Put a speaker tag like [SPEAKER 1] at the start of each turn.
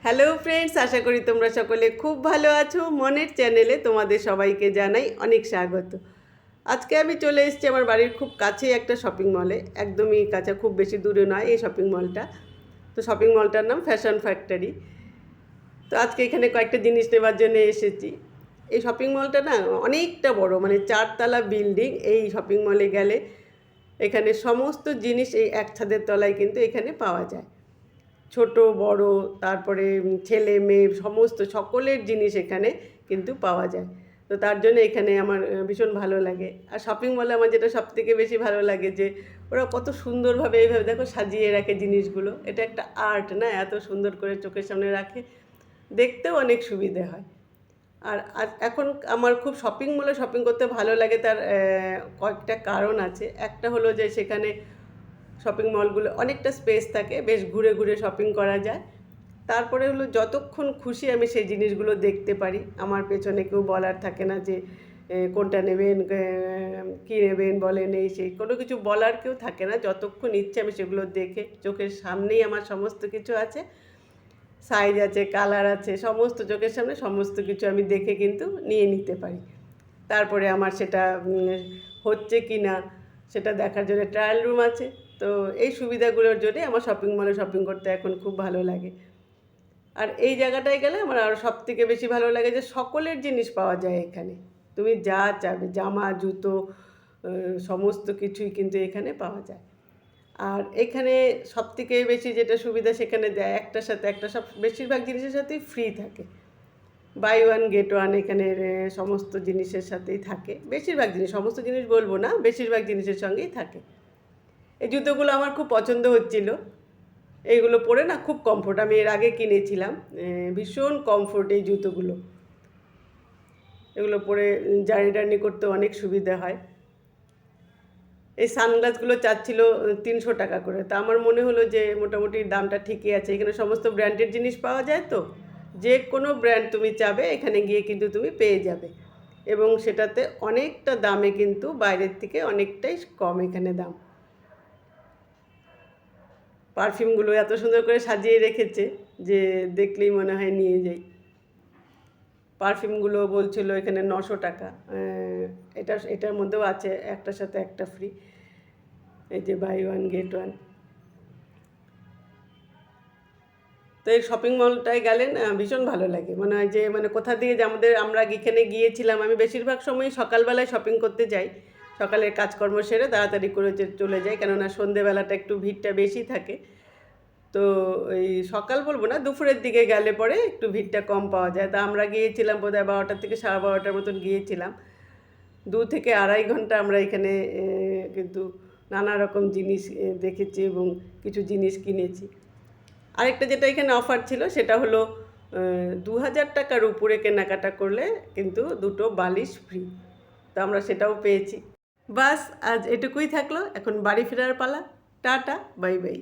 [SPEAKER 1] Hello friends, আশা করি তোমরা সকলে খুব ভালো আছো। মনের চ্যানেলে তোমাদের সবাইকে জানাই অনেক স্বাগত। আজকে আমি চলে এসেছি আমার বাড়ির খুব কাছে একটা শপিং মলে, একদমই কাছে, খুব বেশি দূরে নয় এই শপিং মলটা। তো শপিং মলটার নাম ফ্যাশন ফ্যাক্টরি। তো আজকে এখানে কয়েকটা জিনিস নেবার জন্য এসেছি। এই শপিং মলটা না অনেকটা বড়, মানে 4তলা বিল্ডিং। এই শপিং মলে গেলে এখানে সমস্ত জিনিস এই এক ছাদের তলায় কিন্তু এখানে পাওয়া যায়। ছোট বড়, তারপরে ছেলে মেয়ে সমস্ত সকলের জিনিস এখানে কিন্তু পাওয়া যায়। তো তার জন্য এখানে আমার ভীষণ ভালো লাগে। আর শপিং মলে আমার যেটা সবথেকে বেশি ভালো লাগে যে ওরা কত সুন্দরভাবে এইভাবে দেখো সাজিয়ে রাখে জিনিসগুলো। এটা একটা আর্ট না, এত সুন্দর করে চোখের সামনে রাখে, দেখতেও অনেক সুবিধে হয়। আর এখন আমার খুব শপিং মলে শপিং করতে ভালো লাগে, তার কয়েকটা কারণ আছে। একটা হলো যে সেখানে শপিং মলগুলো অনেকটা স্পেস থাকে, বেশ ঘুরে ঘুরে শপিং করা যায়। তারপরে হলো যতক্ষণ খুশি আমি সেই জিনিসগুলো দেখতে পারি, আমার পেছনে কেউ বলার থাকে না যে কোনটা নেবেন, কী নেবেন বলেন, এই সেই কোনো কিছু বলার কেউ থাকে না। যতক্ষণ ইচ্ছে আমি সেগুলো দেখে, চোখের সামনেই আমার সমস্ত কিছু আছে, সাইজ আছে, কালার আছে, সমস্ত চোখের সামনে সমস্ত কিছু আমি দেখে কিন্তু নিয়ে নিতে পারি। তারপরে আমার সেটা হচ্ছে কি না সেটা দেখার জন্য ট্রায়াল রুম আছে। তো এই সুবিধাগুলোর জন্যে আমার শপিং মলে শপিং করতে এখন খুব ভালো লাগে। আর এই জায়গাটায় গেলে আমার আরও সবথেকে বেশি ভালো লাগে যে সকলের জিনিস পাওয়া যায় এখানে। তুমি যা চাবে, জামা জুতো সমস্ত কিছুই কিন্তু এখানে পাওয়া যায়। আর এখানে সবথেকে বেশি যেটা সুবিধা সেখানে দেয় একটার সাথে একটা, সব বেশিরভাগ জিনিসের সাথেই ফ্রি থাকে। বাই ওয়ান গেট ওয়ান এখানের সমস্ত জিনিসের সাথেই থাকে। বেশিরভাগ জিনিস, সমস্ত জিনিস বলবো না, বেশিরভাগ জিনিসের সঙ্গেই থাকে। এই জুতোগুলো আমার খুব পছন্দ হচ্ছিল। এইগুলো পরে না খুব কমফোর্ট, আমি এর আগে কিনেছিলাম, ভীষণ কমফোর্ট এই জুতোগুলো। এগুলো পরে জার্নি টার্নি করতে অনেক সুবিধা হয়। এই সানগ্লাসগুলো চাচ্ছিল 300 টাকা করে। তা আমার মনে হলো যে মোটামুটি দামটা ঠিকই আছে, এখানে সমস্ত ব্র্যান্ডের জিনিস পাওয়া যায়। তো যে কোনো ব্র্যান্ড তুমি চাবে এখানে গিয়ে কিন্তু তুমি পেয়ে যাবে, এবং সেটাতে অনেকটা দামে কিন্তু বাইরের থেকে অনেকটাই কম এখানে দাম। পারফিউমগুলো এত সুন্দর করে সাজিয়ে রেখেছে যে দেখলেই মনে হয় নিয়ে যাই। পারফিউমগুলো বলছিল এখানে 900 টাকা। এটার মধ্যেও আছে একটার সাথে একটা ফ্রি, এই যে বাই ওয়ান গেট ওয়ান। তো এই শপিং মলটায় গেলে না ভীষণ ভালো লাগে, মনে হয় যে মানে কোথা দিয়ে যে আমরা এখানে গিয়েছিলাম। আমি বেশিরভাগ সময় সকালবেলায় শপিং করতে যাই, সকালের কাজকর্ম সেরে তাড়াতাড়ি করে চলে যাই, কেননা সন্ধেবেলাটা একটু ভিড়টা বেশি থাকে। তো এই সকাল বলবো না, দুপুরের দিকে গেলে পরে একটু ভিড়টা কম পাওয়া যায়। তা আমরা গিয়েছিলাম বোধহয় 12টা থেকে 12:30টার মতন গিয়েছিলাম। 2 থেকে 2.5 ঘন্টা আমরা এখানে কিন্তু নানা রকম জিনিস দেখেছি এবং কিছু জিনিস কিনেছি। আরেকটা যেটা এখানে অফার ছিল সেটা হলো 2000 টাকার উপরে কেনাকাটা করলে কিন্তু 2টো বালিশ ফ্রি। তো আমরা সেটাও পেয়েছি। বাস আজ এটুকুই থাকলো, এখন বাড়ি ফেরার পালা। Tata, bye bye.